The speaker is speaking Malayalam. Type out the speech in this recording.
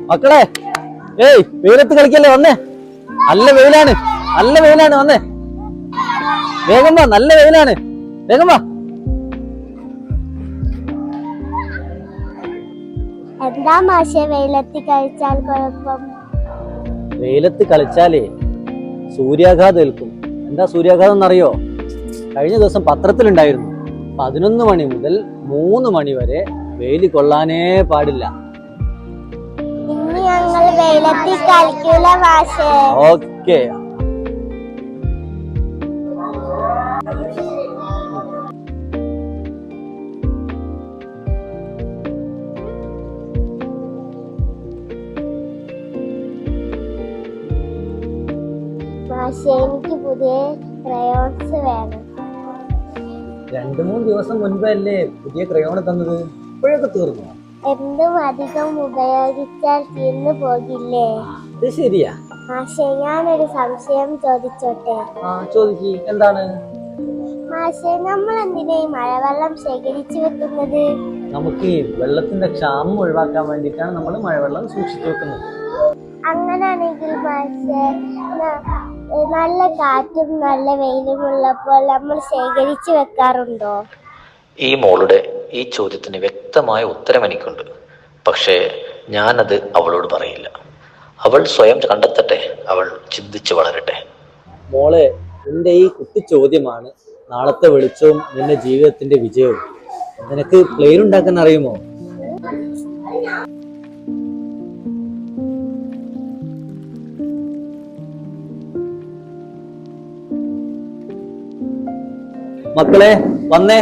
മക്കളെ, ഏയ് വെയിലത്ത് കളിക്കല്ലേ, വന്നേ. നല്ല വെയിലാണ്, നല്ല വെയിലാണ്, വന്നേ. വേഗം വാ, നല്ല വെയിലാണ്, വേഗം വാ. എന്താ മാഷെ വെയിലത്ത് കളിച്ചാൽ കുഴപ്പം? വെയിലത്ത് കളിച്ചാലേ സൂര്യാഘാതം ഏൽക്കും. എന്താ സൂര്യാഘാതം എന്നറിയോ? കഴിഞ്ഞ ദിവസം പത്രത്തിലുണ്ടായിരുന്നു, 11 മണി മുതൽ 3 മണി വരെ വെയില് കൊള്ളാനേ പാടില്ല. ഇനി ഞങ്ങൾ വെയിലത്ത് കളിക്കൂല മാഷെ. ഓക്കെ. മാഷെ എനിക്ക് പുതിയ ക്രയോൺസ് വേണം. 2-3 ദിവസം മുൻപല്ലേ പുതിയ ക്രയോൺ തന്നത്, ഇപ്പോഴൊക്കെ തീർന്നു. എന്തും അധികം ഉപയോഗിച്ചാൽ തീർന്നു പോകില്ലേ? അത് ശരിയാ. മാഷെ ഞാനൊരു സംശയം ചോദിച്ചോട്ടെ? ചോദിക്ക്, എന്താണ്? മാഷെ നമ്മൾ എന്തിനാ ഈ മഴവെള്ളം ശേഖരിച്ചു വെക്കുന്നത്? നമുക്ക് വെള്ളത്തിന്റെ ക്ഷാമം ഒഴിവാക്കാൻ വേണ്ടിയിട്ടാണ് നമ്മൾ മഴവെള്ളം സൂക്ഷിച്ചു വെക്കുന്നത്. അങ്ങനാണെങ്കിൽ മാഷെ നല്ല കാറ്റും നല്ല വെയിലും ഉള്ളപ്പോൾ നമ്മൾ ശേഖരിച്ചു വെക്കാറുണ്ടോ? ഈ മോളുടെ ഈ ചോദ്യത്തിന് വ്യക്തമായ ഉത്തരം എനിക്കുണ്ട്. പക്ഷേ ഞാനത് അവളോട് പറയില്ല. അവൾ സ്വയം കണ്ടെത്തട്ടെ, അവൾ ചിന്തിച്ച് വളരട്ടെ. മോളെ, നിന്റെ ഈ കുട്ടി ചോദ്യമാണ് നാളത്തെ വെളിച്ചവും നിന്റെ ജീവിതത്തിന്റെ വിജയവും. നിനക്ക് പ്ലെയിൻ ഉണ്ടാക്കാൻ അറിയുമോ? മക്കളെ, വന്നേ.